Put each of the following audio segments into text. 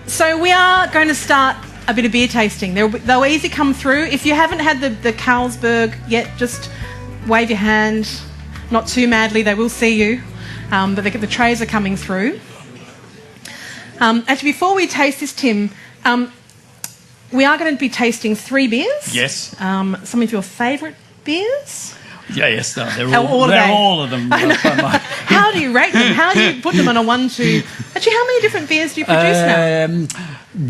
So we are going to start a bit of beer tasting. They'll easy come through. If you haven't had the Carlsberg yet, just wave your hand, not too madly, they will see you. But the trays are coming through. Actually, before we taste this, Tim, we are going to be tasting 3 beers. Yes. Some of your favourite beers. Yeah, yes, no, they're all of them. How do you rate them? How do you put them on a 1, 2? Actually, how many different beers do you produce now?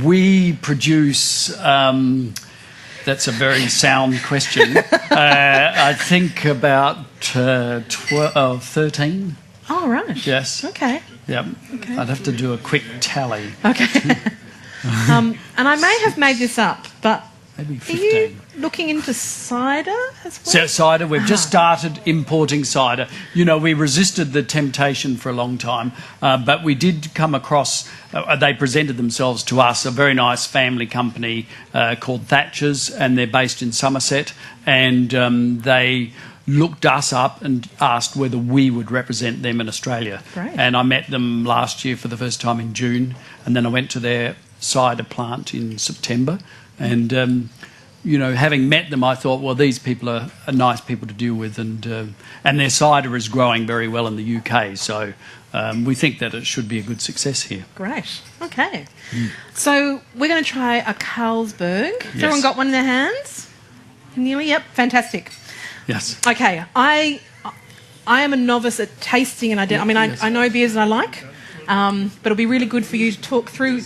We produce... that's a very sound question. I think about 13. Oh, right. Yes. Okay. Yep. Okay. I'd have to do a quick tally. Okay. And I may have made this up, but maybe 15. Are you looking into cider as well? So cider, we've just started importing cider. You know, we resisted the temptation for a long time, but we did come across, they presented themselves to us, a very nice family company called Thatcher's, and they're based in Somerset, and they looked us up and asked whether we would represent them in Australia. Great. And I met them last year for the first time in June, and then I went to their cider plant in September, and you know, having met them, I thought, well, these people are nice people to deal with, and their cider is growing very well in the UK, so we think that it should be a good success here. Great. Okay. So we're going to try a Carlsberg. Has everyone got one in their hands? Nearly. Yep. Fantastic. Yes. Okay. I am a novice at tasting, and I know beers and I like. But it'll be really good for you to talk through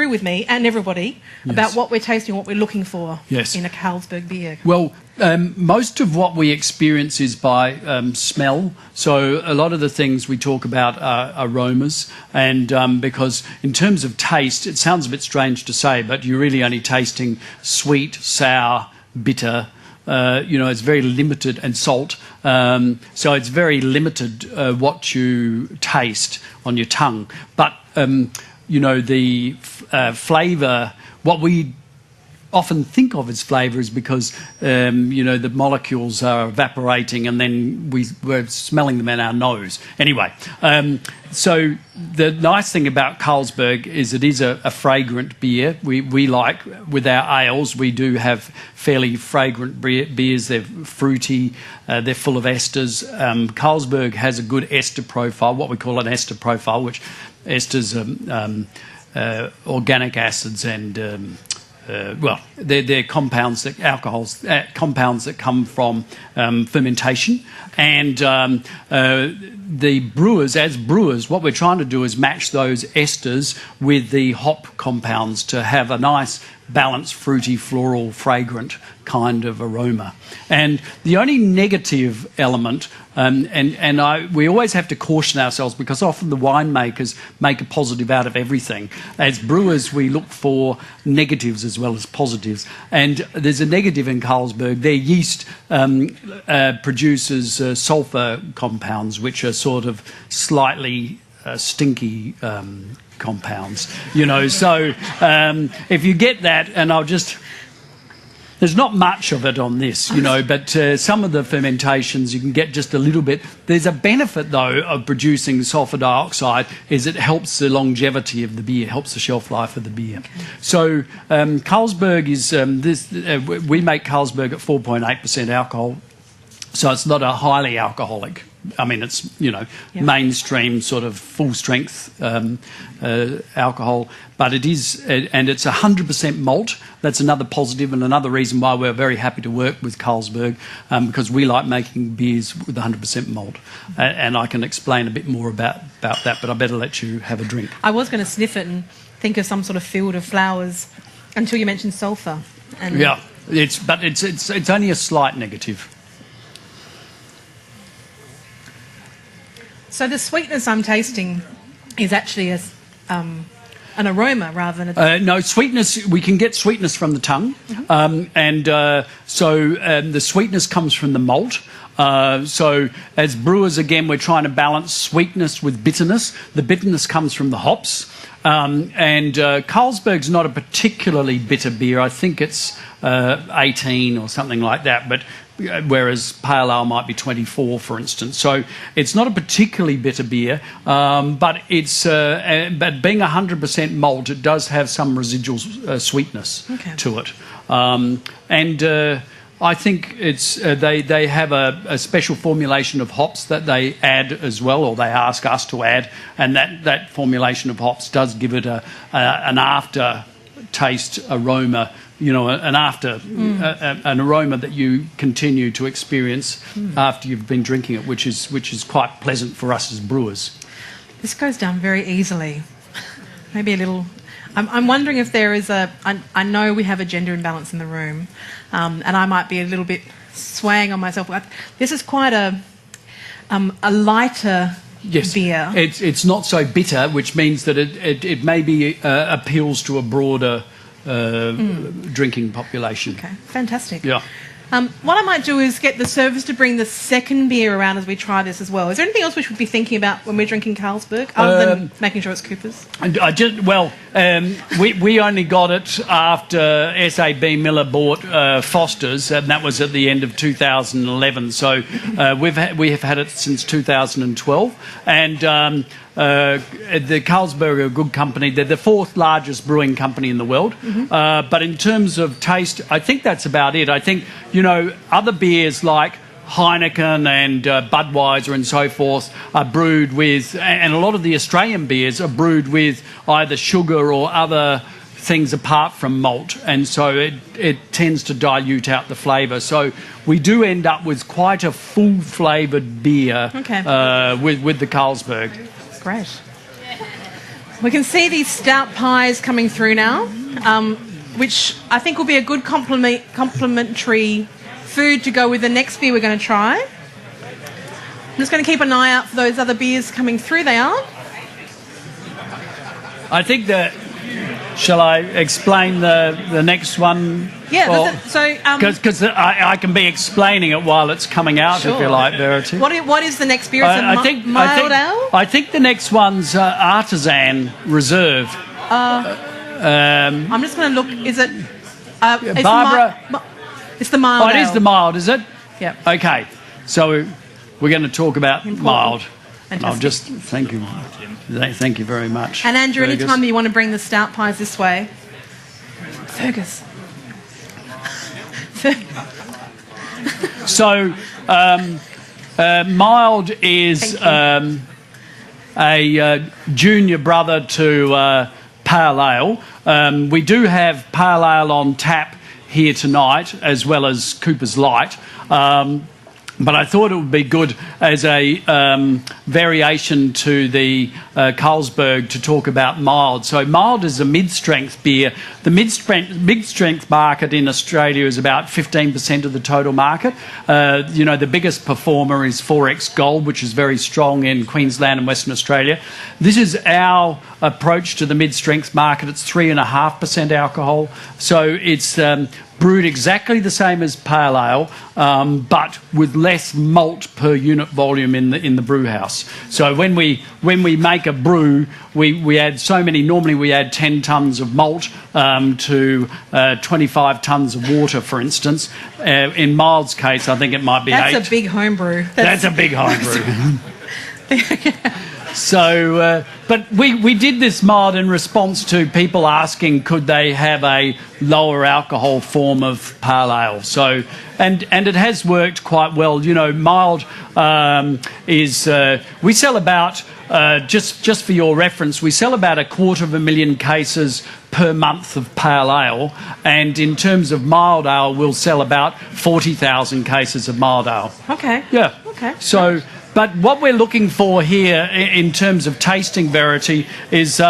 with me and everybody about what we're tasting, what we're looking for in a Carlsberg beer. Well, most of what we experience is by smell. So a lot of the things we talk about are aromas, and because in terms of taste, it sounds a bit strange to say, but you're really only tasting sweet, sour, bitter. You know, it's very limited, and salt. So it's very limited what you taste on your tongue. But, you know, the flavour, what we often think of as flavour is because, you know, the molecules are evaporating and then we're smelling them in our nose. Anyway, so the nice thing about Carlsberg is it is a fragrant beer. We like, with our ales, we do have fairly fragrant beers. They're fruity, they're full of esters. Carlsberg has a good ester profile, what we call an ester profile, which esters are organic acids and... well, they're compounds that compounds that come from fermentation, and the brewers, as brewers, what we're trying to do is match those esters with the hop compounds to have a nice, balanced, fruity, floral, fragrant kind of aroma. And the only negative element, we always have to caution ourselves because often the winemakers make a positive out of everything. As brewers, we look for negatives as well as positives. And there's a negative in Carlsberg. Their yeast produces sulphur compounds, which are sort of slightly stinky compounds, you know. So if you get that, and there's not much of it on this, you know, but some of the fermentations you can get just a little bit. There's a benefit, though, of producing sulphur dioxide is it helps the longevity of the beer, helps the shelf life of the beer. Okay. So Carlsberg is, we make Carlsberg at 4.8% alcohol, so it's not a highly alcoholic. I mean, it's, you know, mainstream sort of full-strength alcohol, but it is, and it's 100% malt. That's another positive and another reason why we're very happy to work with Carlsberg, because we like making beers with 100% malt. And I can explain a bit more about that, but I better let you have a drink. I was going to sniff it and think of some sort of field of flowers until you mentioned sulphur. Yeah, it's only a slight negative. So the sweetness I'm tasting is actually an aroma rather than a... no, sweetness, we can get sweetness from the tongue. So the sweetness comes from the malt. So as brewers, again, we're trying to balance sweetness with bitterness. The bitterness comes from the hops. Carlsberg's not a particularly bitter beer. I think it's 18 or something like that. But whereas pale ale might be 24, for instance. So it's not a particularly bitter beer, but it's but being 100% malt, it does have some residual sweetness to it, and. I think it's they have a special formulation of hops that they add as well, or they ask us to add, and that formulation of hops does give it an aftertaste aroma, an aroma that you continue to experience after you've been drinking it, which is quite pleasant for us as brewers. This goes down very easily. Maybe a little. I'm wondering if there is I know we have a gender imbalance in the room, and I might be a little bit swaying on myself. This is quite a lighter beer. It's not so bitter, which means that it maybe appeals to a broader drinking population. Okay, fantastic. Yeah. What I might do is get the servers to bring the second beer around as we try this as well. Is there anything else we should be thinking about when we're drinking Carlsberg, other than making sure it's Coopers? We only got it after SAB Miller bought Foster's, and that was at the end of 2011. So we have had it since 2012, and the Carlsberg are a good company. They're the fourth largest brewing company in the world. But in terms of taste, I think that's about it. I think, other beers like Heineken and Budweiser and so forth are brewed with, and a lot of the Australian beers are brewed with either sugar or other things apart from malt, and so it tends to dilute out the flavour. So we do end up with quite a full-flavoured beer with the Carlsberg. Great. We can see these stout pies coming through now, which I think will be a good complementary food to go with the next beer we're going to try. I'm just going to keep an eye out for those other beers coming through. They are. I think that... Shall I explain the next one? Yeah, because I can be explaining it while it's coming out, if you like, Verity. What is the next beer? Mild ale? I think the next one's Artisan Reserve. I'm just going to look. Is it? Barbara? It's the mild ale. It is the mild, is it? Yeah. Okay, so we're going to talk about mild. Fantastic. I'll just thank you. Thank you very much. And Andrew, anytime that you want to bring the stout pies this way, Fergus. So, mild is a junior brother to pale ale. We do have pale ale on tap here tonight, as well as Cooper's Light. But I thought it would be good as a variation to the Carlsberg to talk about mild. So mild is a mid-strength beer. The mid-strength market in Australia is about 15% of the total market. The biggest performer is 4X Gold, which is very strong in Queensland and Western Australia. This is our approach to the mid-strength market. It's 3.5% alcohol. So it's brewed exactly the same as pale ale, but with less malt per unit volume in the brew house. So when we make a brew, we add so many. Normally we add 10 tonnes of malt to 25 tonnes of water, for instance. In Mild's case, I think it might be 8. That's a big homebrew. That's a big homebrew. So, but we did this mild in response to people asking could they have a lower alcohol form of pale ale. So, and it has worked quite well. Mild is we sell about just for your reference, we sell about 250,000 cases per month of pale ale, and in terms of mild ale, we'll sell about 40,000 cases of mild ale. Okay. Yeah. Okay. So. But what we're looking for here in terms of tasting, Verity, is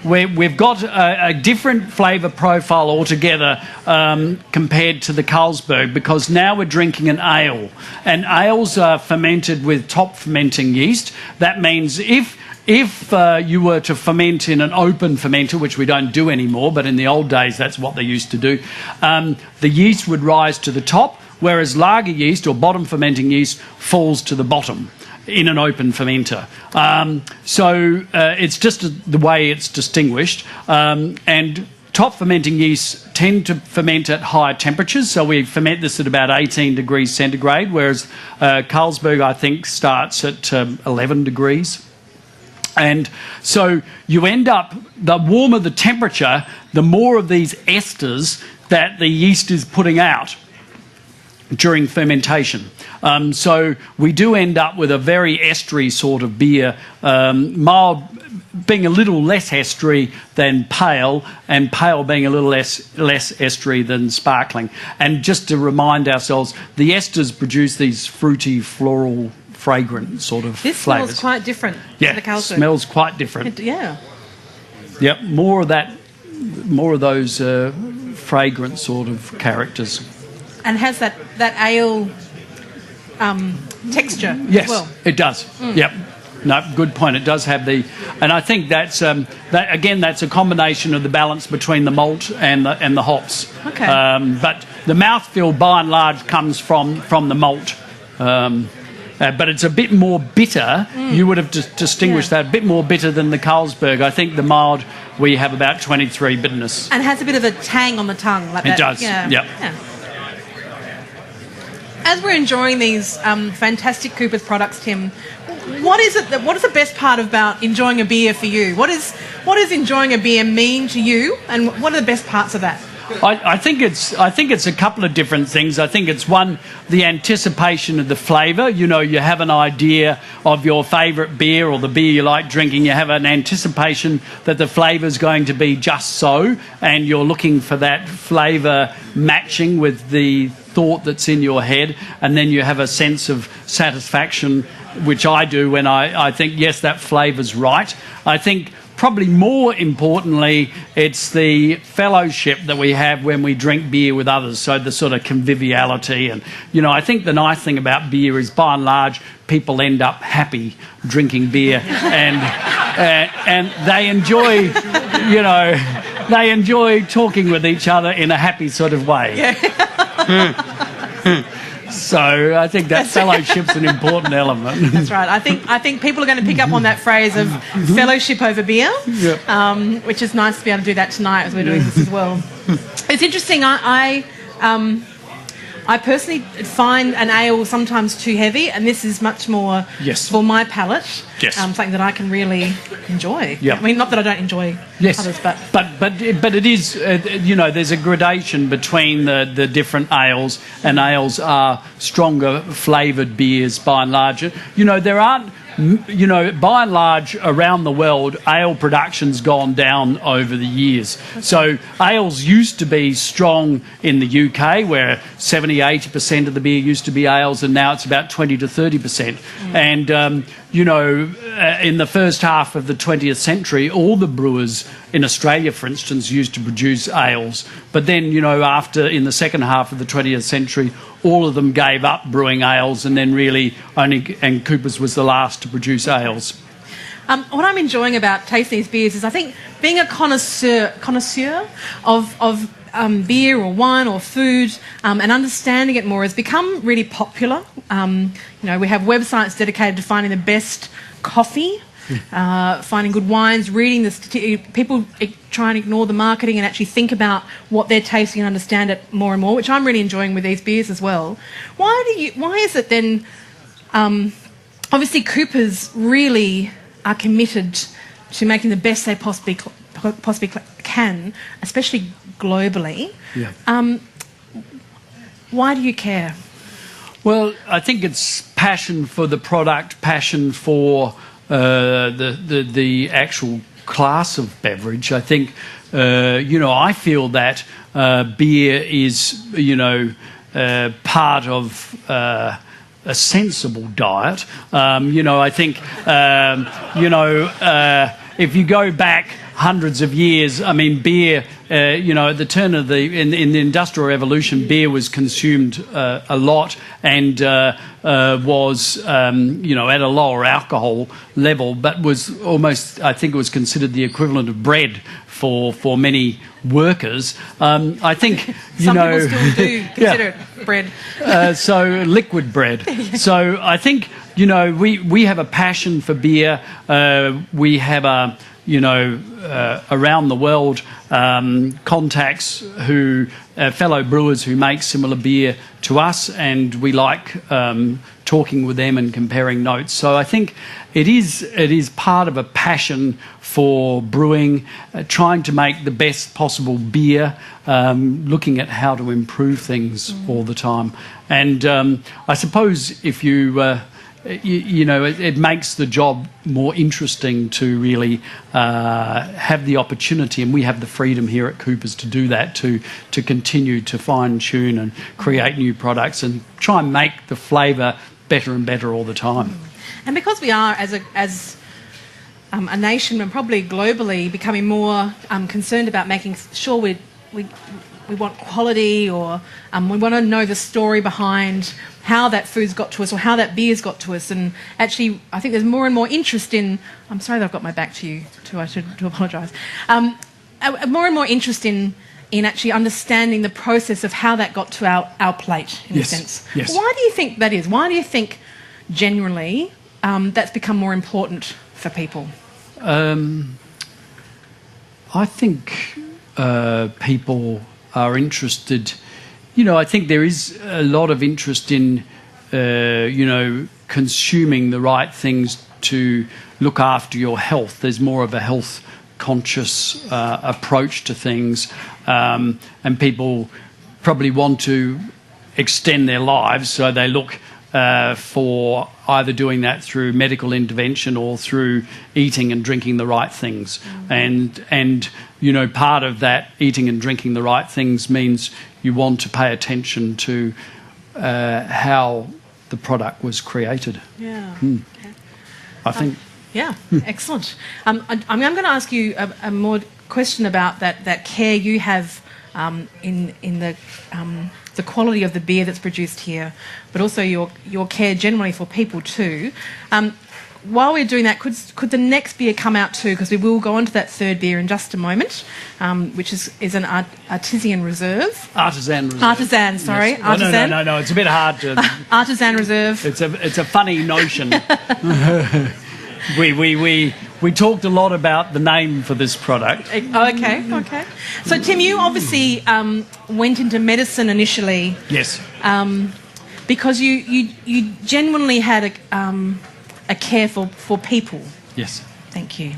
we've got a different flavour profile altogether compared to the Carlsberg, because now we're drinking an ale. And ales are fermented with top fermenting yeast. That means if you were to ferment in an open fermenter, which we don't do anymore, but in the old days that's what they used to do, the yeast would rise to the top, whereas lager yeast or bottom fermenting yeast falls to the bottom in an open fermenter. So it's just the way it's distinguished. And top fermenting yeasts tend to ferment at higher temperatures. So we ferment this at about 18 degrees centigrade, whereas Carlsberg, I think, starts at 11 degrees. And so you end up, the warmer the temperature, the more of these esters that the yeast is putting out during fermentation. So we do end up with a very estery sort of beer, mild being a little less estery than pale, and pale being a little less estery than sparkling. And just to remind ourselves, the esters produce these fruity, floral, fragrant sort of this flavours. Smells quite different Yeah, to the Carlsberg. Smells quite different. Yeah. Yep, more of those fragrant sort of characters. And has that ale texture Yes, as well. it does. Yep. No, good point. It does have and I think that's that's a combination of the balance between the malt and the hops. Okay. But the mouthfeel, by and large, comes from the malt. But it's a bit more bitter. You would have distinguished that, a bit more bitter than the Carlsberg. I think the mild, we have about 23 bitterness. And has a bit of a tang on the tongue. Like It that. does, Yeah. yep. Yeah. As we're enjoying these fantastic Coopers products, Tim, what is the best part about enjoying a beer for you? What does enjoying a beer mean to you, and what are the best parts of that? I think it's a couple of different things. I think it's one, the anticipation of the flavour. You know, you have an idea of your favourite beer or the beer you like drinking. You have an anticipation that the flavour's going to be just so, and you're looking for that flavour matching with the thought that's in your head, and then you have a sense of satisfaction, which I do when I think, yes, that flavour's right. I think probably more importantly, it's the fellowship that we have when we drink beer with others, so the sort of conviviality. And, you know, I think the nice thing about beer is, by and large, people end up happy drinking beer, and they enjoy, you know, they enjoy talking with each other in a happy sort of way. Yeah. So I think that fellowship's an important element. That's right. I think people are going to pick up on that phrase of fellowship over beer, which is nice to be able to do that tonight as we're doing this as well. It's interesting. I personally find an ale sometimes too heavy, and this is much more for my palate. Yes. Something that I can really enjoy. Yep. I mean, not that I don't enjoy others, but it is, you know, there's a gradation between the different ales, and ales are stronger flavoured beers by and large. You know, there aren't, you know, by and large around the world, ale production's gone down over the years. So ales used to be strong in the UK, where 70-80% of the beer used to be ales, and now it's about 20 to 30%. And you know, in the first half of the 20th century, all the brewers in Australia, for instance, used to produce ales. But then, you know, in the second half of the 20th century, all of them gave up brewing ales, and then and Coopers was the last to produce ales. What I'm enjoying about tasting these beers is, I think, being a connoisseur of beer or wine or food, and understanding it more has become really popular. You know, we have websites dedicated to finding the best coffee, finding good wines, reading this. People try and ignore the marketing and actually think about what they're tasting and understand it more and more, which I'm really enjoying with these beers as well. Why is it then? Obviously, Coopers really are committed to making the best they possibly can, especially globally. Yeah. Why do you care? Well, I think it's passion for the product, passion for the actual class of beverage. I think, you know, I feel that beer is, you know, part of a sensible diet. You know, I think, you know, if you go back hundreds of years, I mean, beer, you know, at the turn of in the Industrial Revolution, beer was consumed a lot, and was, you know, at a lower alcohol level, but was almost, I think it was considered the equivalent of bread for many workers. I think, you know... Some people still do consider it bread. So liquid bread. So I think, you know, we have a passion for beer. We have a... around the world, contacts who fellow brewers who make similar beer to us, and we like talking with them and comparing notes. So I think it is part of a passion for brewing, trying to make the best possible beer, looking at how to improve things all the time. And I suppose if it makes the job more interesting to really have the opportunity, and we have the freedom here at Coopers to do that, to continue to fine-tune and create new products and try and make the flavour better and better all the time. And because we are, as a nation and probably globally, becoming more concerned about making sure we want quality, or we want to know the story behind how that food's got to us or how that beer's got to us. And actually, I think there's more and more interest in... I'm sorry that I've got my back to you, too. I should apologise. More and more interest in actually understanding the process of how that got to our plate, in a sense. Yes. Why do you think that is? Why do you think, generally, that's become more important for people? I think people are interested... I think there is a lot of interest in, consuming the right things to look after your health. There's more of a health-conscious approach to things, and people probably want to extend their lives, so they look for either doing that through medical intervention or through eating and drinking the right things. And part of that eating and drinking the right things means you want to pay attention to how the product was created. Yeah. I think... Excellent. I'm going to ask you a more question about that care you have in the quality of the beer that's produced here, but also your care generally for people too. While we're doing that, could the next beer come out too? Because we will go on to that third beer in just a moment, which is an Artisan Reserve. Artisan Reserve. Artisan, sorry. Yes. Artisan. No. It's a bit hard to... Artisan Reserve. It's a funny notion. We talked a lot about the name for this product. Okay. So, Tim, you obviously went into medicine initially. Yes. Because you genuinely had a care for people. Yes. Thank you.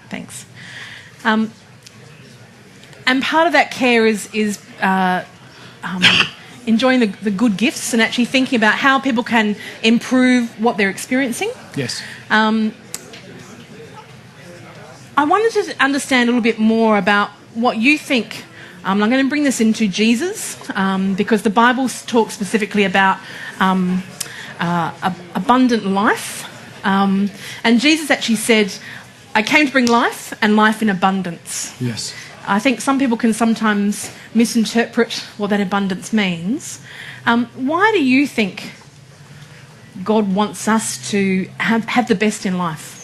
Thanks. And part of that care is enjoying the good gifts and actually thinking about how people can improve what they're experiencing. Yes. I wanted to understand a little bit more about what you think. I'm going to bring this into Jesus because the Bible talks specifically about abundant life. And Jesus actually said, I came to bring life and life in abundance. Yes. I think some people can sometimes misinterpret what that abundance means. Why do you think God wants us to have the best in life?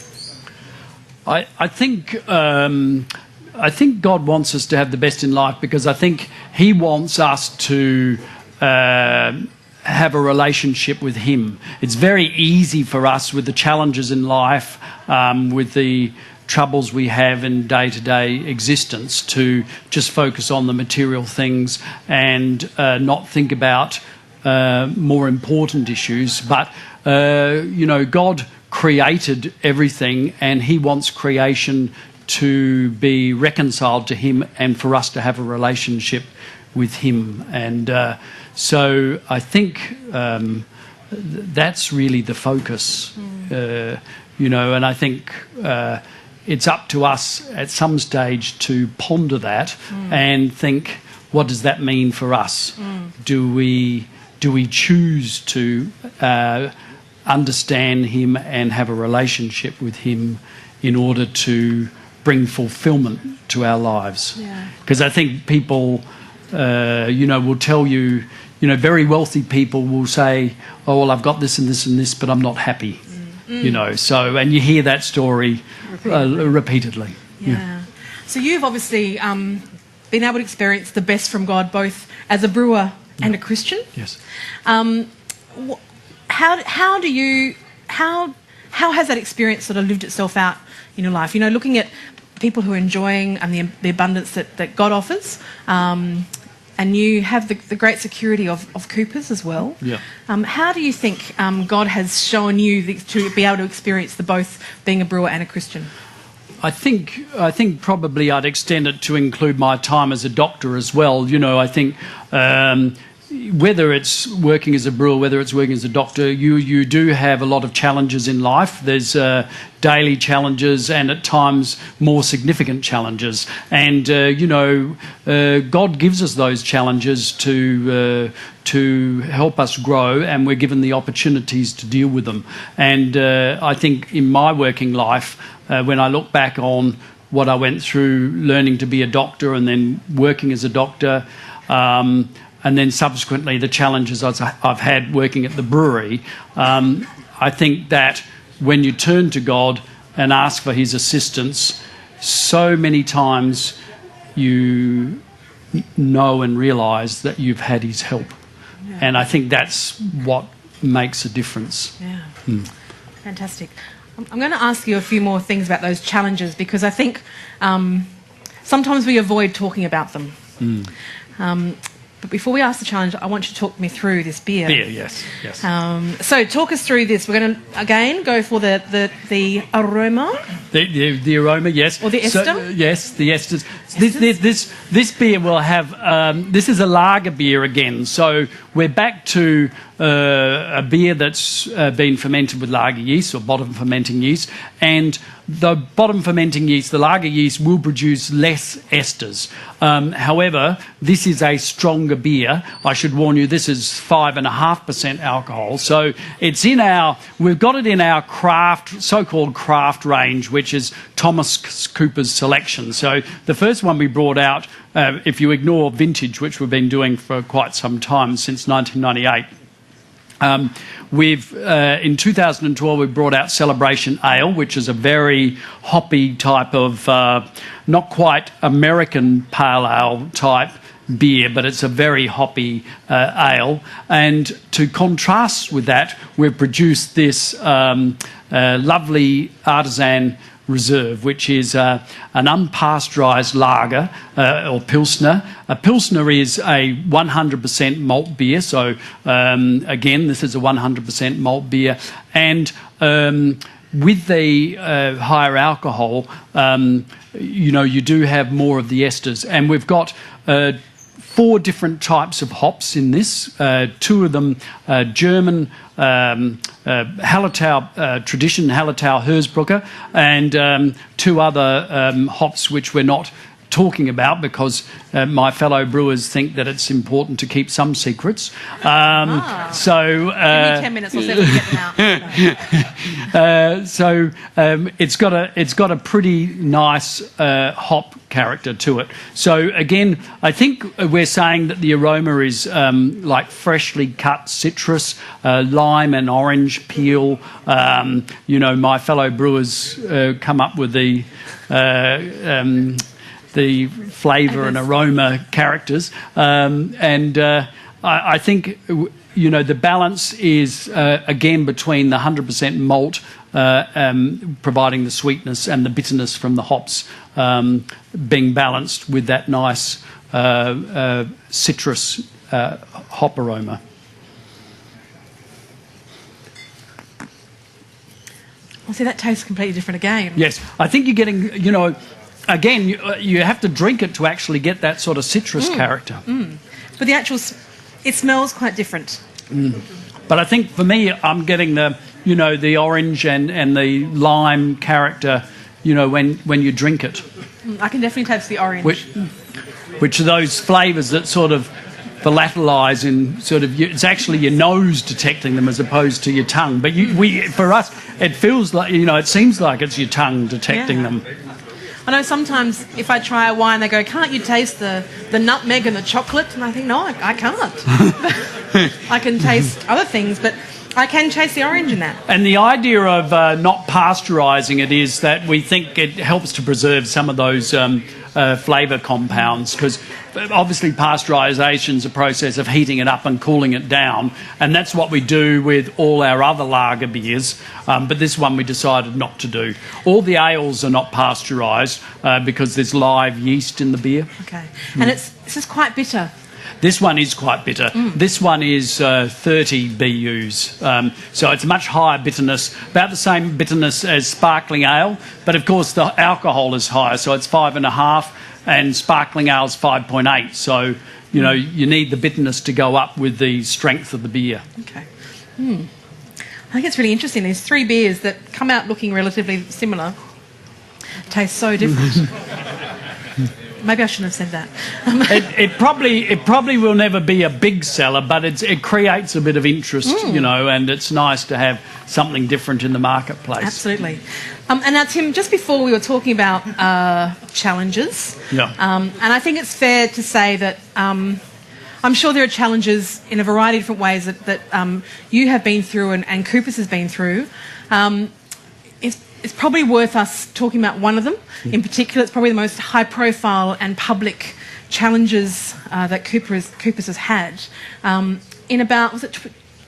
I think God wants us to have the best in life because I think He wants us to have a relationship with Him. It's very easy for us with the challenges in life, with the troubles we have in day-to-day existence, to just focus on the material things and not think about more important issues. But, God created everything and He wants creation to be reconciled to Him and for us to have a relationship with Him. And so I think that's really the focus, and I think it's up to us at some stage to ponder that and think, what does that mean for us? Do we choose to understand Him and have a relationship with Him in order to bring fulfillment to our lives? Because I think people, will tell you, very wealthy people will say, oh, well, I've got this and this and this, but I'm not happy. So, and you hear that story repeatedly. Yeah. So you've obviously been able to experience the best from God, both as a brewer and a Christian. Yes. How How has that experience sort of lived itself out in your life? You know, looking at people who are enjoying and the abundance that God offers, and you have the great security of Coopers as well. Yeah. How do you think God has shown you to be able to experience the both being a brewer and a Christian? I think probably I'd extend it to include my time as a doctor as well. You know, I think whether it's working as a brewer, whether it's working as a doctor, you do have a lot of challenges in life. There's daily challenges and at times more significant challenges. And, God gives us those challenges to help us grow, and we're given the opportunities to deal with them. And I think in my working life, when I look back on what I went through learning to be a doctor and then working as a doctor, and then subsequently the challenges I've had working at the brewery, I think that when you turn to God and ask for his assistance, so many times you know and realise that you've had his help. Yeah. And I think that's what makes a difference. Yeah. Fantastic. I'm going to ask you a few more things about those challenges, because I think sometimes we avoid talking about them. But before we ask the challenge, I want you to talk me through this beer. Beer, yes. So talk us through this. We're going to, again, go for the aroma. The aroma, yes. Or the ester? So, yes, the esters. This beer will have... this is a lager beer again. So we're back to a beer that's been fermented with lager yeast or bottom fermenting yeast. And the bottom fermenting yeast, the lager yeast, will produce less esters. However, this is a stronger beer. I should warn you, this is 5.5% alcohol. So it's we've got it in our so-called craft range, which is Thomas Cooper's Selection. So the first one we brought out, if you ignore vintage, which we've been doing for quite some time, since 1998, in 2012 we brought out Celebration Ale, which is a very hoppy type of, not quite American pale ale type beer, but it's a very hoppy ale. And to contrast with that, we've produced this lovely Artisan Reserve, which is an unpasteurised lager or pilsner. A pilsner is a 100% malt beer, so again, this is a 100% malt beer, and with the higher alcohol, you do have more of the esters, and we've got 4 different types of hops in this. 2 of them German Hallertau tradition, Hallertau Hersbrucker, and 2 other hops which we're not talking about because my fellow brewers think that it's important to keep some secrets. So give me 10 minutes, we'll see if we can get them out. It's got a pretty nice hop character to it. So again, I think we're saying that the aroma is like freshly cut citrus, lime and orange peel. My fellow brewers come up with the flavour and aroma characters, and I think the balance is again between the 100% malt providing the sweetness and the bitterness from the hops being balanced with that nice citrus hop aroma. Well, see, that tastes completely different again. Yes, I think you're getting, again, you have to drink it to actually get that sort of citrus character. But it smells quite different. But I think for me, I'm getting the orange and the lime character, when you drink it. I can definitely taste the orange. Which are those flavours that sort of volatilise in sort of, it's actually your nose detecting them as opposed to your tongue. But for us, it feels like, it seems like it's your tongue detecting them. I know sometimes if I try a wine, they go, can't you taste the nutmeg and the chocolate? And I think, no, I can't. I can taste other things, but I can taste the orange in that. And the idea of not pasteurising it is that we think it helps to preserve some of those flavour compounds, because obviously pasteurisation is a process of heating it up and cooling it down, and that's what we do with all our other lager beers, but this one we decided not to do. All the ales are not pasteurised because there's live yeast in the beer. Okay. And this is quite bitter. This one is quite bitter. This one is 30 BUs, so it's much higher bitterness, about the same bitterness as sparkling ale, but of course the alcohol is higher, so it's 5.5, and sparkling ale is 5.8. So you need the bitterness to go up with the strength of the beer. Okay. I think it's really interesting. There's 3 beers that come out looking relatively similar, taste so different. Maybe I shouldn't have said that. It probably will never be a big seller, but it creates a bit of interest, and it's nice to have something different in the marketplace. Absolutely. And now, Tim, just before we were talking about challenges, and I think it's fair to say that I'm sure there are challenges in a variety of different ways that you have been through and Coopers has been through. It's probably worth us talking about one of them. In particular, it's probably the most high-profile and public challenges that Coopers has had. In about, was it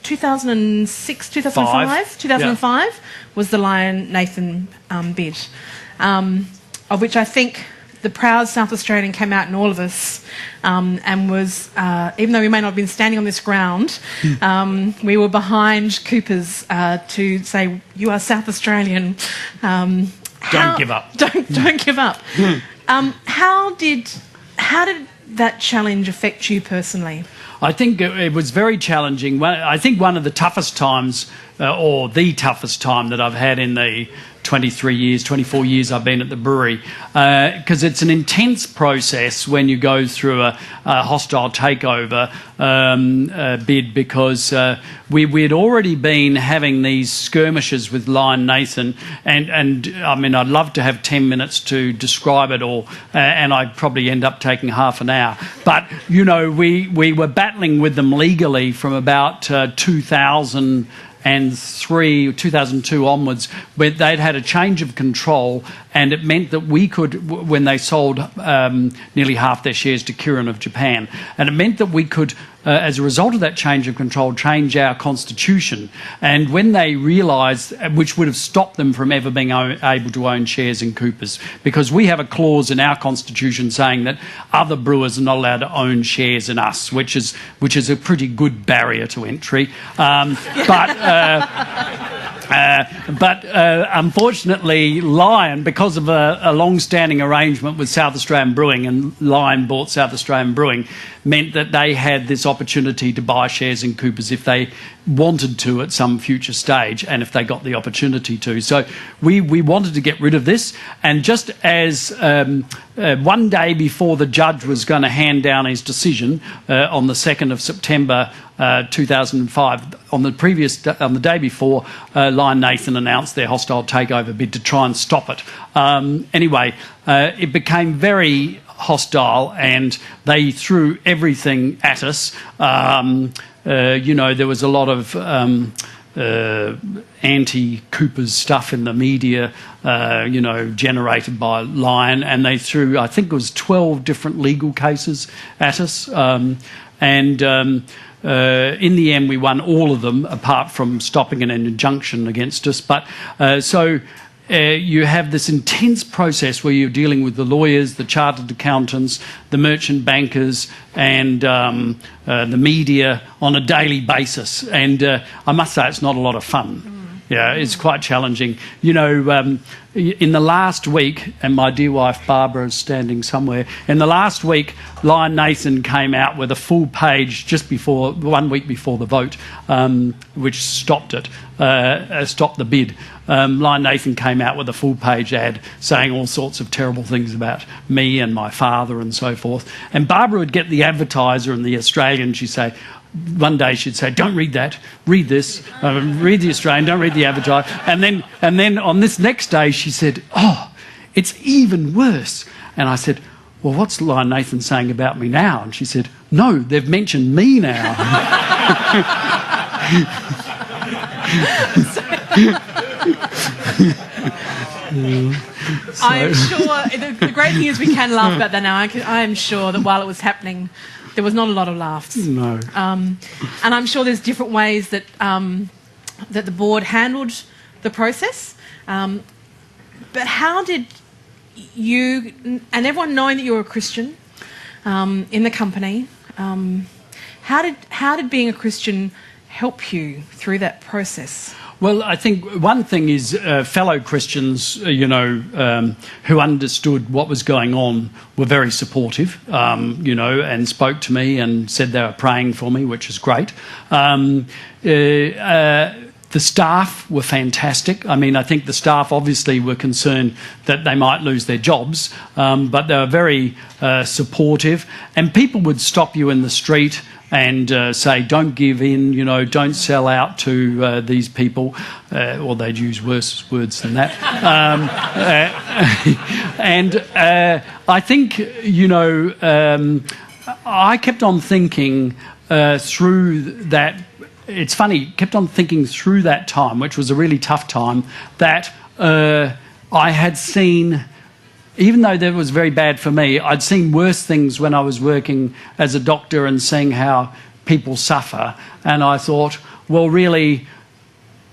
2006, 2005? 2005 was the Lion Nathan bid, of which I think the proud South Australian came out in all of us and was, even though we may not have been standing on this ground, we were behind Coopers to say, you are South Australian. Don't give up. Don't give up. How did that challenge affect you personally? I think it was very challenging. I think one of the toughest times, or the toughest time that I've had in the 24 years I've been at the brewery, because it's an intense process when you go through a hostile takeover bid, because we'd already been having these skirmishes with Lion Nathan, and I mean, I'd love to have 10 minutes to describe it all, and I'd probably end up taking half an hour. But, we were battling with them legally from about 2002 onwards, where they'd had a change of control, and it meant that we could, when they sold nearly half their shares to Kirin of Japan, and it meant that we could, as a result of that change of control, change our constitution. And when they realised, which would have stopped them from ever being able to own shares in Coopers, because we have a clause in our constitution saying that other brewers are not allowed to own shares in us, which is a pretty good barrier to entry. But unfortunately, Lion, because of a long-standing arrangement with South Australian Brewing, and Lion bought South Australian Brewing, meant that they had this opportunity to buy shares in Coopers if they wanted to at some future stage, and if they got the opportunity to. So we wanted to get rid of this, and just as one day before the judge was going to hand down his decision on the 2nd of September 2005, on the day before, Lion Nathan announced their hostile takeover bid to try and stop it. Anyway, it became very hostile, and they threw everything at us. There was a lot of anti-Coopers stuff in the media, generated by Lion, and they threw, I think it was 12 different legal cases at us. In the end, we won all of them, apart from stopping an injunction against us. But you have this intense process where you're dealing with the lawyers, the chartered accountants, the merchant bankers, and the media on a daily basis. And I must say, it's not a lot of fun. Yeah, it's quite challenging. In the last week, and my dear wife Barbara is standing somewhere, in the last week, Lion Nathan came out with a full page just before, 1 week before the vote, which stopped it, stopped the bid. Lion Nathan came out with a full page ad saying all sorts of terrible things about me and my father and so forth. And Barbara would get the Advertiser and the Australian, she'd say, one day she'd say, don't read that, read this, read the Australian, don't read the Advertiser. And then on this next day she said, oh, it's even worse. And I said, well, what's Lion Nathan saying about me now? And she said, no, they've mentioned me now. I am sure, the great thing is we can laugh about that now. I am sure that while it was happening, there was not a lot of laughs. No. And I'm sure there's different ways that that the board handled the process. But how did you, and everyone knowing that you were a Christian in the company, how did being a Christian help you through that process? Well, I think one thing is fellow Christians, who understood what was going on were very supportive, and spoke to me and said they were praying for me, which is great. The staff were fantastic. I mean, I think the staff obviously were concerned that they might lose their jobs, but they were very supportive. And people would stop you in the street and say, don't give in, don't sell out to these people. Or they'd use worse words than that. And I think, I kept on thinking through that. It's funny, kept on thinking through that time, which was a really tough time, that I had seen, even though that was very bad for me, I'd seen worse things when I was working as a doctor and seeing how people suffer. And I thought, well, really,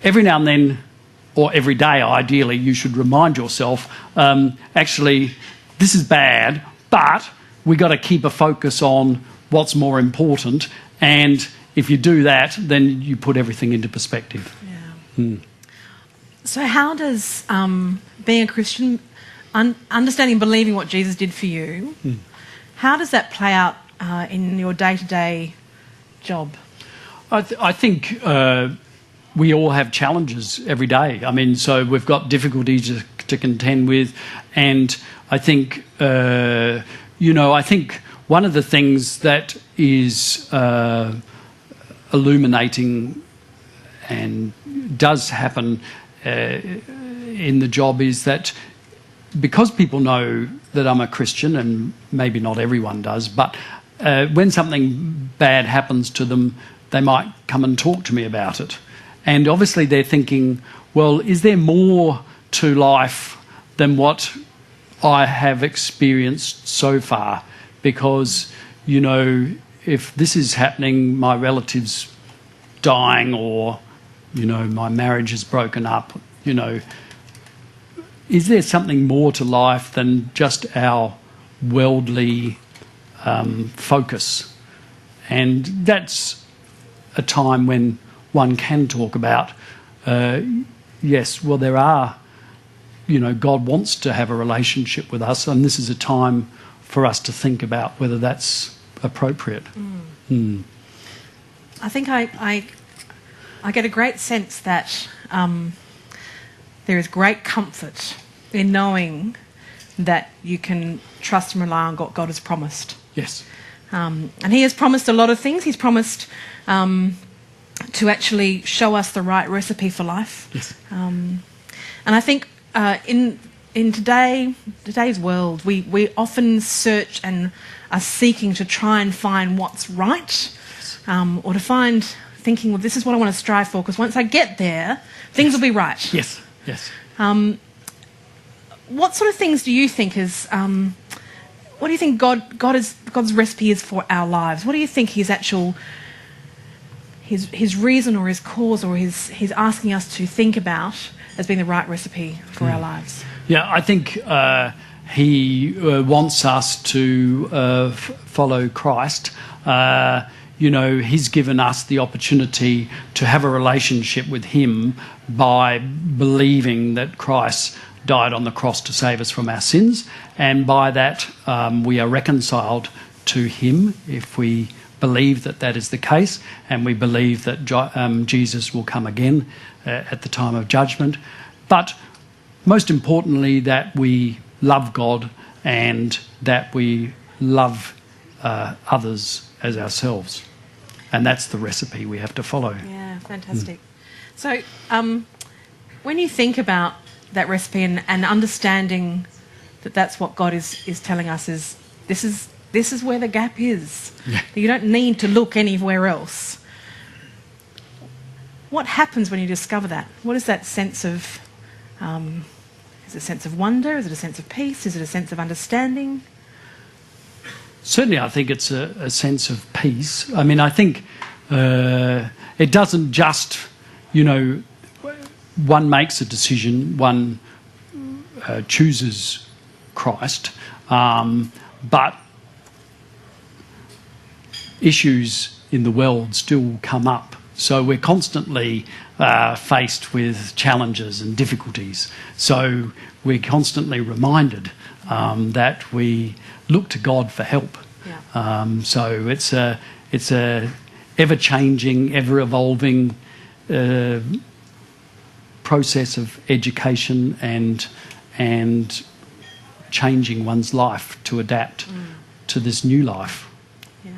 every now and then, or every day ideally, you should remind yourself, actually, this is bad, but we've got to keep a focus on what's more important. And if you do that, then you put everything into perspective. Yeah. So how does being a Christian, understanding and believing what Jesus did for you, how does that play out in your day-to-day job? I think we all have challenges every day. I mean, so we've got difficulties to contend with. And I think, I think one of the things that is illuminating and does happen in the job is that because people know that I'm a Christian, and maybe not everyone does, but when something bad happens to them, they might come and talk to me about it. And obviously they're thinking, well, is there more to life than what I have experienced so far? Because, if this is happening, my relative's dying, or, my marriage is broken up, is there something more to life than just our worldly focus? And that's a time when one can talk about, yes, well, there are, God wants to have a relationship with us, and this is a time for us to think about whether that's appropriate. I think I get a great sense that there is great comfort in knowing that you can trust and rely on what God has promised. Yes. And He has promised a lot of things. He's promised to actually show us the right recipe for life. Yes. And I think in today's world, we often search and are seeking to try and find what's right, or to find thinking, well, this is what I want to strive for, because once I get there, things will be right. Yes, yes. What sort of things do you think is, what do you think God's recipe is for our lives? What do you think His actual, His reason or His cause or His asking us to think about as being the right recipe for our lives? Yeah, I think He wants us to follow Christ. He's given us the opportunity to have a relationship with Him by believing that Christ died on the cross to save us from our sins, and by that we are reconciled to Him if we believe that that is the case, and we believe that Jesus will come again at the time of judgment. But most importantly, that we love God and that we love others as ourselves. And that's the recipe we have to follow. Yeah, fantastic. So when you think about that recipe and understanding that that's what God is telling us, is this is where the gap is. Yeah. You don't need to look anywhere else. what happens when you discover that? What is that sense of... is it a sense of wonder? Is it a sense of peace? Is it a sense of understanding? Certainly, I think it's a sense of peace. I mean, I think it doesn't just, one makes a decision, one chooses Christ, but issues in the world still come up. So we're constantly faced with challenges and difficulties. So we're constantly reminded that we look to God for help. Yeah. So it's a ever-changing, ever-evolving process of education and changing one's life to adapt to this new life. Yeah.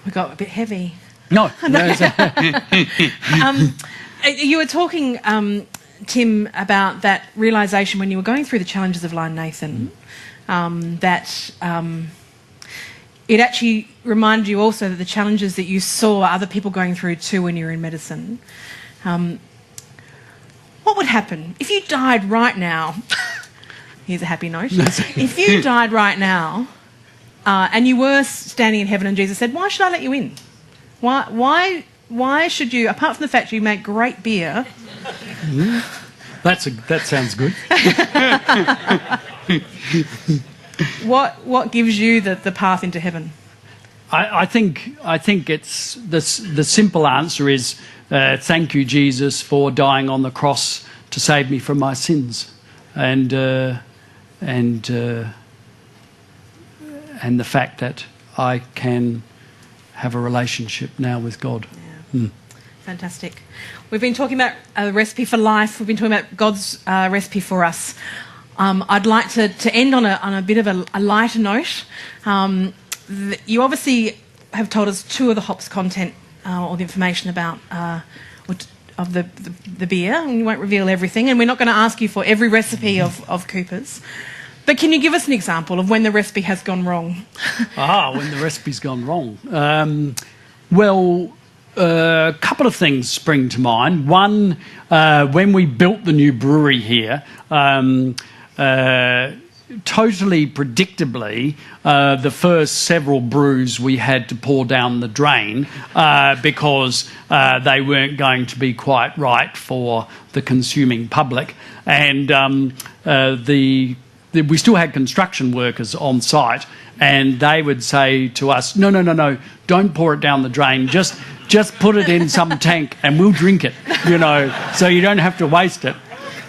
We got a bit heavy. No. You were talking, Tim, about that realisation when you were going through the challenges of Lion Nathan, that it actually reminded you also that the challenges that you saw other people going through too when you were in medicine. What would happen if you died right now? Here's a happy note. If you died right now and you were standing in heaven and Jesus said, "Why should I let you in? Why should you, apart from the fact you make great beer..." That sounds good. What gives you the path into heaven? I think it's the simple answer is thank you, Jesus, for dying on the cross to save me from my sins, and the fact that I can have a relationship now with God. Yeah. Fantastic. We've been talking about a recipe for life. We've been talking about God's recipe for us. I'd like to end on a bit of a lighter note. You obviously have told us two of the hops content or the information about of the beer, and you won't reveal everything, and we're not going to ask you for every recipe of Coopers. But can you give us an example of when the recipe has gone wrong? When the recipe's gone wrong. A couple of things spring to mind. One, when we built the new brewery here, totally predictably, the first several brews we had to pour down the drain because they weren't going to be quite right for the consuming public. And we still had construction workers on site, and they would say to us, no, don't pour it down the drain, just put it in some tank and we'll drink it, so you don't have to waste it.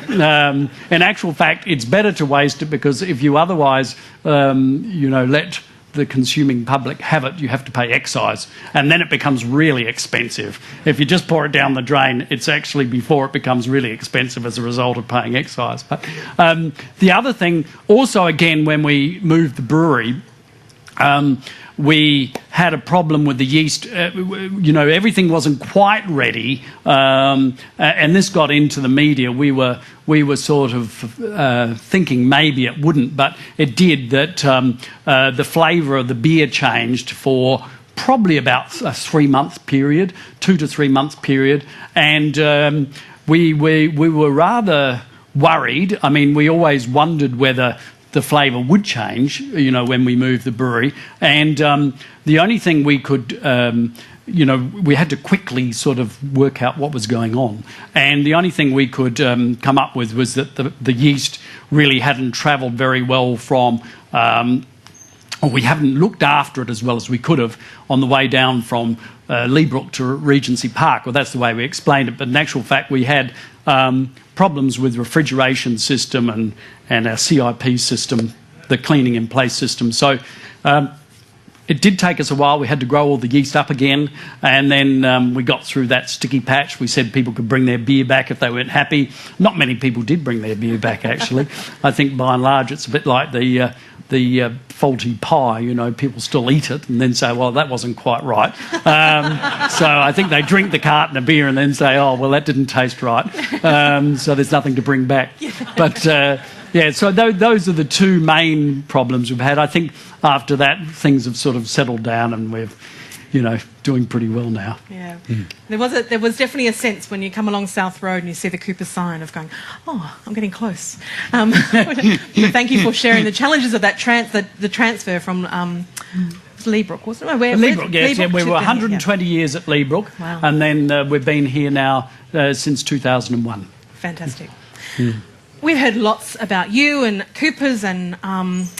In actual fact, it's better to waste it, because if you otherwise, let the consuming public have it, you have to pay excise, and then it becomes really expensive. If you just pour it down the drain, it's actually before it becomes really expensive as a result of paying excise. But the other thing, also again, when we moved the brewery, we had a problem with the yeast. Everything wasn't quite ready, and this got into the media. We were sort of thinking maybe it wouldn't, but it did. That the flavour of the beer changed for probably about a 3-month period, 2 to 3 month period, and we were rather worried. I mean, we always wondered whether the flavour would change, when we moved the brewery. And the only thing we could, we had to quickly sort of work out what was going on. And the only thing we could come up with was that the yeast really hadn't travelled very well from, or we haven't looked after it as well as we could have on the way down from Leabrook to Regency Park. Well, that's the way we explained it. But in actual fact, we had problems with refrigeration system and our CIP system, the cleaning in place system. So it did take us a while. We had to grow all the yeast up again, and then we got through that sticky patch. We said people could bring their beer back if they weren't happy. Not many people did bring their beer back, actually. I think by and large it's a bit like the faulty pie, people still eat it and then say, well, that wasn't quite right. So I think they drink the carton of beer and then say, oh, well, that didn't taste right. So there's nothing to bring back. But, so those are the two main problems we've had. I think after that, things have sort of settled down, and we've, doing pretty well now. Yeah. There was definitely a sense when you come along South Road and you see the Cooper sign of going, oh, I'm getting close. But thank you for sharing the challenges of that the transfer from Leabrook, wasn't it? Leabrook, yes. We were 120 years at Leabrook, wow. And then we've been here now since 2001. Fantastic. We've heard lots about you and Coopers and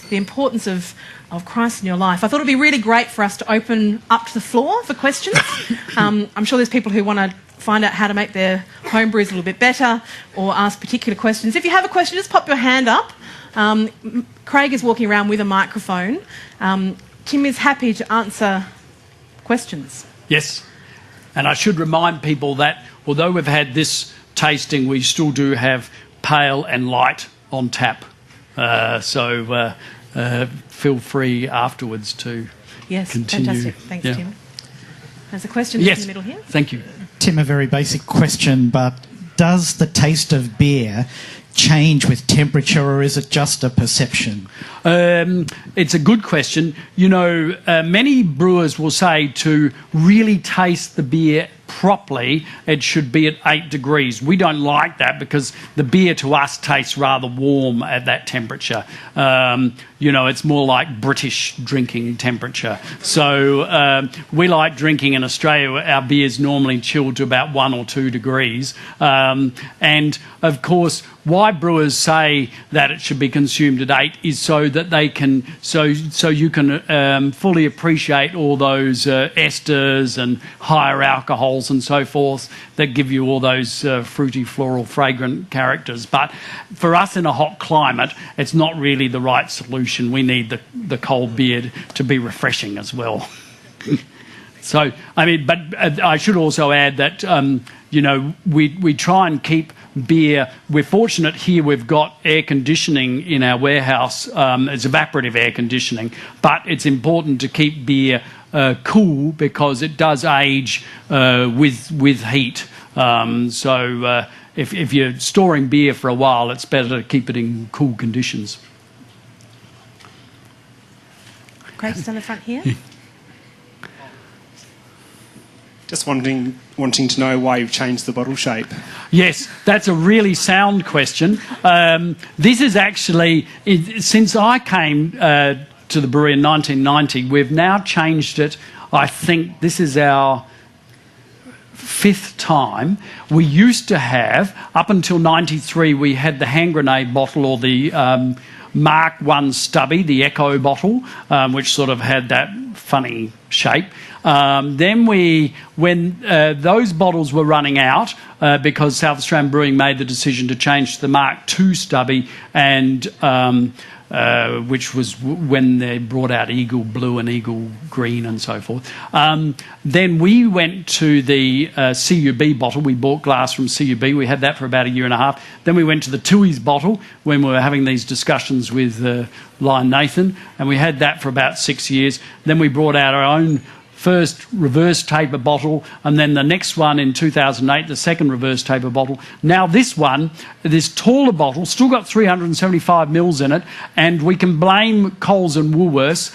the importance of Christ in your life. I thought it would be really great for us to open up to the floor for questions. I'm sure there's people who want to find out how to make their home brews a little bit better or ask particular questions. If you have a question, just pop your hand up. Craig is walking around with a microphone. Tim is happy to answer questions. Yes. And I should remind people that although we've had this tasting, we still do have pale and light on tap. So feel free afterwards to continue. Fantastic. Thanks, Tim. There's a question in the middle here. Thank you. Tim, a very basic question, but does the taste of beer change with temperature, or is it just a perception? It's a good question. Many brewers will say to really taste the beer properly, it should be at 8 degrees. We don't like that because the beer to us tastes rather warm at that temperature. It's more like British drinking temperature. So we like drinking in Australia. Our beer's normally chilled to about 1 or 2 degrees. And of course, why brewers say that it should be consumed at 8 is so that they can, so you can fully appreciate all those esters and higher alcohols and so forth that give you all those fruity, floral, fragrant characters. But for us in a hot climate, it's not really the right solution. We need the cold beer to be refreshing as well. So, but I should also add that, we try and keep beer. We're fortunate here we've got air conditioning in our warehouse. It's evaporative air conditioning, but it's important to keep beer cool because it does age with heat. So if you're storing beer for a while, it's better to keep it in cool conditions. Craig's down the front here. Just wanting to know why you've changed the bottle shape. Yes, that's a really sound question. This is actually, since I came to the brewery in 1990, we've now changed it. I think this is our 5th time. We used to have, up until 93, we had the hand grenade bottle or the Mark I stubby, the Echo bottle, which sort of had that funny shape. Then when those bottles were running out, because South Australian Brewing made the decision to change to the Mark II stubby, and which was when they brought out Eagle Blue and Eagle Green and so forth. Then we went to the CUB bottle. We bought glass from CUB. We had that for about a year and a half. Then we went to the Tooheys bottle when we were having these discussions with Lion Nathan, and we had that for about 6 years. Then we brought out our own first reverse taper bottle, and then the next one in 2008, the second reverse taper bottle. Now this one, this taller bottle, still got 375 mils in it, and we can blame Coles and Woolworths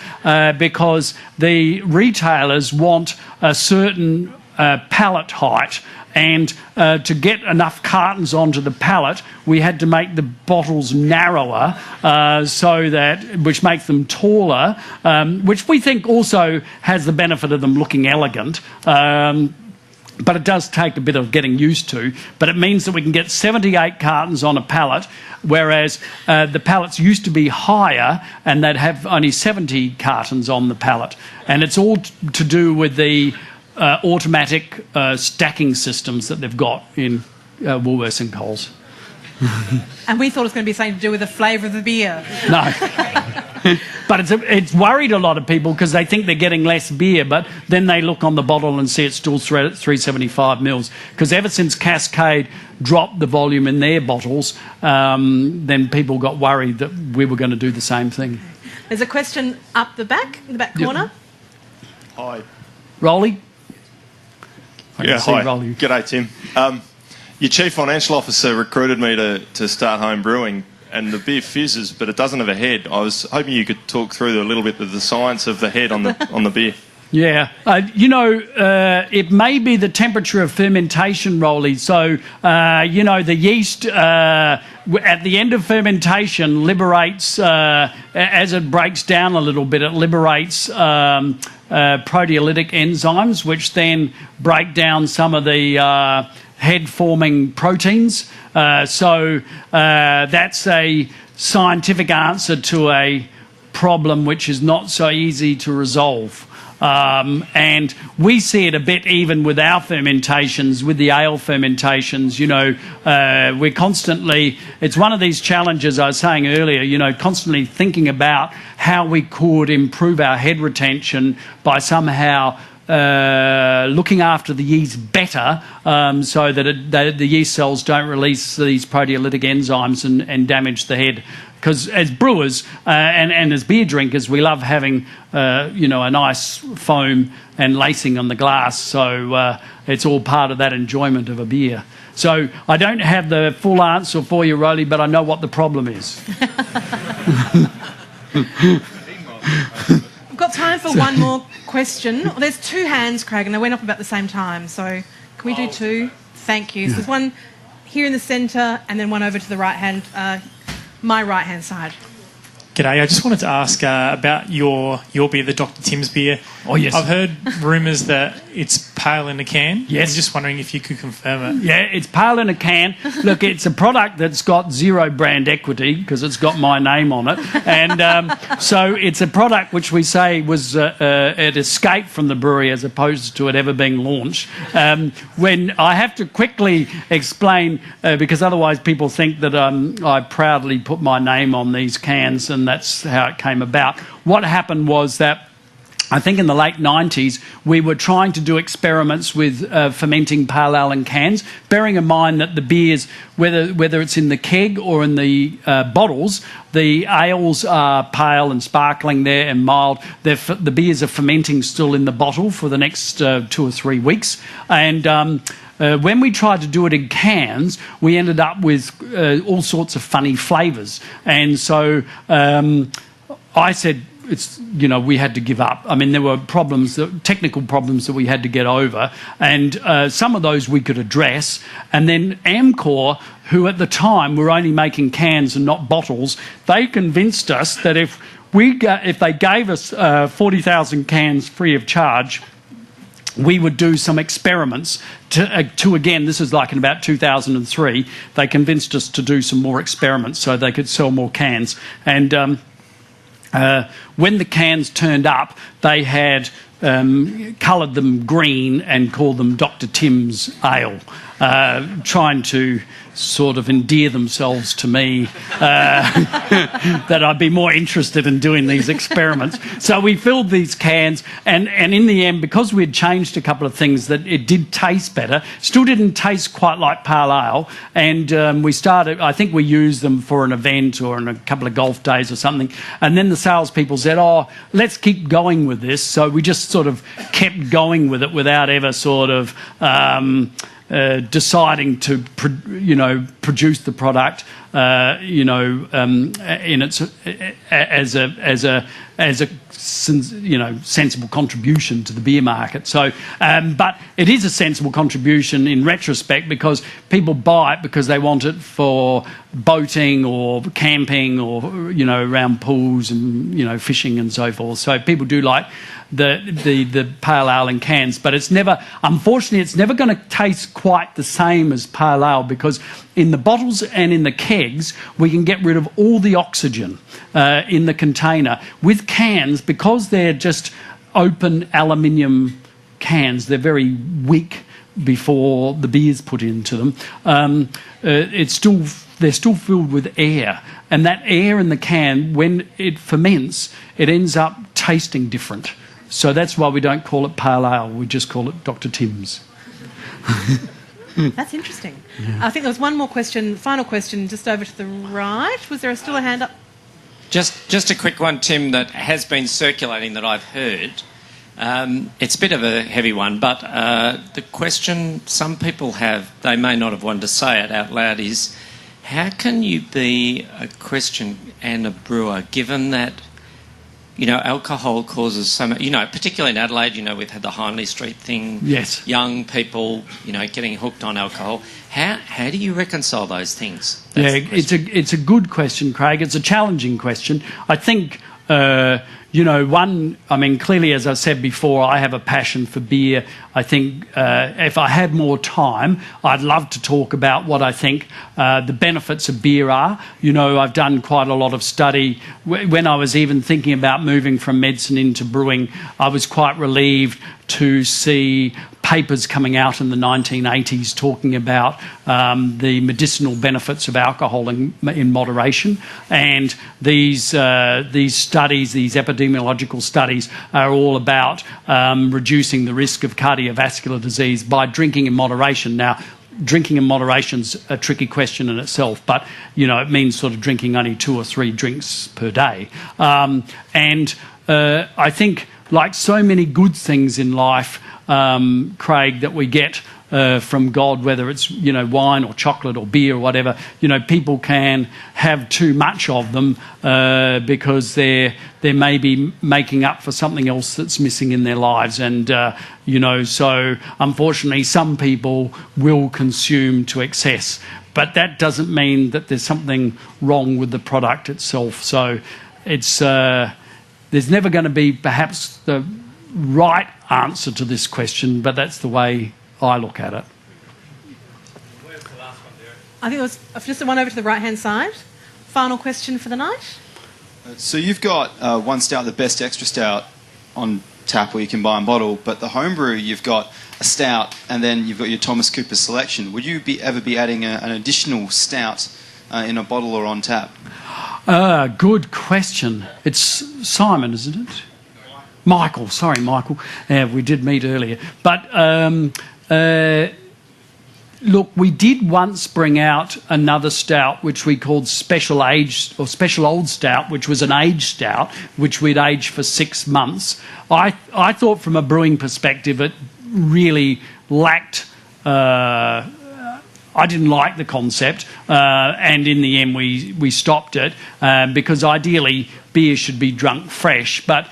because the retailers want a certain pallet height, and to get enough cartons onto the pallet, we had to make the bottles narrower, which makes them taller, which we think also has the benefit of them looking elegant. But it does take a bit of getting used to. But it means that we can get 78 cartons on a pallet, whereas the pallets used to be higher and they'd have only 70 cartons on the pallet. And it's all to do with the automatic stacking systems that they've got in Woolworths and Coles. And we thought it was going to be something to do with the flavour of the beer. No. But it's worried a lot of people because they think they're getting less beer, but then they look on the bottle and see it's still 375 mils. Because ever since Cascade dropped the volume in their bottles, then people got worried that we were going to do the same thing. There's a question up in the back corner. Hi. Rolly? Hi. Rolly. G'day, Tim. Your chief financial officer recruited me to start home brewing, and the beer fizzes, but it doesn't have a head. I was hoping you could talk through a little bit of the science of the head on the beer. Yeah, it may be the temperature of fermentation, Rolly. So, the yeast at the end of fermentation liberates, as it breaks down a little bit, it liberates proteolytic enzymes, which then break down some of the head-forming proteins. So that's a scientific answer to a problem which is not so easy to resolve. And we see it a bit even with our fermentations, with the ale fermentations. We're constantly, it's one of these challenges I was saying earlier, constantly thinking about how we could improve our head retention by somehow looking after the yeast better, so that the yeast cells don't release these proteolytic enzymes and damage the head. Because as brewers and as beer drinkers, we love having a nice foam and lacing on the glass. So it's all part of that enjoyment of a beer. So I don't have the full answer for you, Rolly, but I know what the problem is. We've got time for one more question. Well, there's two hands, Craig, and they went up about the same time. So can we do two? Thank you. So there's one here in the centre and then one over to the right hand. My right-hand side. G'day. I just wanted to ask about your beer, the Dr. Tim's beer. Oh, yes. I've heard rumours that it's pale in a can. Yes. I'm just wondering if you could confirm it. Yeah, it's pale in a can. Look, it's a product that's got zero brand equity because it's got my name on it. And so it's a product which we say was it escaped from the brewery as opposed to it ever being launched. When I have to quickly explain, because otherwise people think that I proudly put my name on these cans, and that's how it came about. What happened was that I think in the late 90s, we were trying to do experiments with fermenting pale ale in cans, bearing in mind that the beers, whether it's in the keg or in the bottles, the ales are pale and sparkling there and mild. The beers are fermenting still in the bottle for the next 2 or 3 weeks. And when we tried to do it in cans, we ended up with all sorts of funny flavours. And so I said, we had to give up. I mean, there were technical problems that we had to get over, and some of those we could address. And then Amcor, who at the time were only making cans and not bottles, they convinced us that if they gave us 40,000 cans free of charge, we would do some experiments to again, this is like in about 2003, they convinced us to do some more experiments so they could sell more cans. And when the cans turned up, they had coloured them green and called them Dr. Tim's Ale, trying to sort of endear themselves to me, that I'd be more interested in doing these experiments. So we filled these cans, and in the end, because we had changed a couple of things, that it did taste better, still didn't taste quite like pale ale, and I think we used them for an event or in a couple of golf days or something, and then the salespeople said, let's keep going with this, so we just sort of kept going with it without ever sort of deciding to produce the product in its as a sensible contribution to the beer market. So, but it is a sensible contribution in retrospect because people buy it because they want it for boating or camping or around pools and fishing and so forth. So people do like the pale ale in cans, but unfortunately it's never going to taste quite the same as pale ale because in the bottles and in the kegs we can get rid of all the oxygen in the container. With cans, because they're just open aluminium cans, they're very weak before the beer's put into them. They're still filled with air, and that air in the can, when it ferments, it ends up tasting different. So that's why we don't call it pale ale, we just call it Dr. Tim's. That's interesting. Yeah. I think there was one more question, final question, just over to the right. Was there still a hand up? Just a quick one, Tim, that has been circulating that I've heard. It's a bit of a heavy one, but the question some people have, they may not have wanted to say it out loud, is how can you be a Christian and a brewer given that alcohol causes so much, particularly in Adelaide, we've had the Hindley Street thing. Yes. Young people, getting hooked on alcohol. How do you reconcile those things? It's a good question, Craig. It's a challenging question. I think, clearly, as I said before, I have a passion for beer. I think if I had more time, I'd love to talk about what I think the benefits of beer are. I've done quite a lot of study. When I was even thinking about moving from medicine into brewing, I was quite relieved to see papers coming out in the 1980s talking about the medicinal benefits of alcohol in moderation. And these studies, these epidemiological studies, are all about reducing the risk of cardiovascular disease by drinking in moderation. Now, drinking in moderation's a tricky question in itself, but it means sort of drinking only 2 or 3 drinks per day. I think, like so many good things in life, Craig, that we get from God, whether it's wine or chocolate or beer or whatever, people can have too much of them because they're maybe making up for something else that's missing in their lives, and so unfortunately some people will consume to excess, but that doesn't mean that there's something wrong with the product itself. So it's there's never going to be perhaps the right answer to this question, but that's the way I look at it. Where's the last one, Derek? I think it was just the one over to the right-hand side. Final question for the night. So you've got one stout, the best extra stout, on tap, or you can buy and bottle, but the homebrew, you've got a stout and then you've got your Thomas Cooper selection. Would you ever be adding an additional stout in a bottle or on tap? Good question. It's Simon, isn't it? Michael. Sorry, Michael. We did meet earlier. But look, we did once bring out another stout which we called Special Aged or Special Old Stout, which was an aged stout which we'd aged for 6 months. I thought from a brewing perspective it really lacked... I didn't like the concept, and in the end we stopped it because ideally beer should be drunk fresh. But,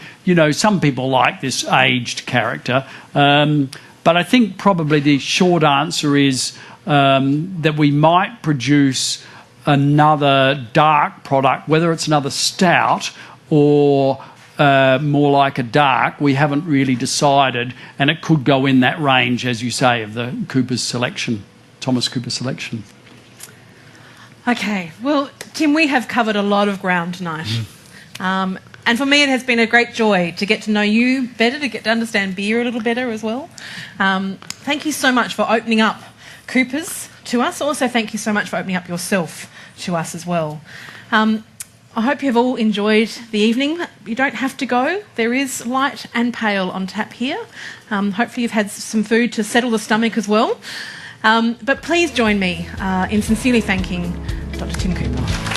some people like this aged character. But I think probably the short answer is that we might produce another dark product, whether it's another stout or more like a dark. We haven't really decided, and it could go in that range, as you say, of the Cooper's selection. Thomas Cooper selection. Okay, well, Tim, we have covered a lot of ground tonight. And for me, it has been a great joy to get to know you better, to get to understand beer a little better as well. Thank you so much for opening up Coopers to us. Also, thank you so much for opening up yourself to us as well. I hope you've all enjoyed the evening. You don't have to go. There is light and pale on tap here. Hopefully you've had some food to settle the stomach as well. But please join me in sincerely thanking Dr. Tim Cooper.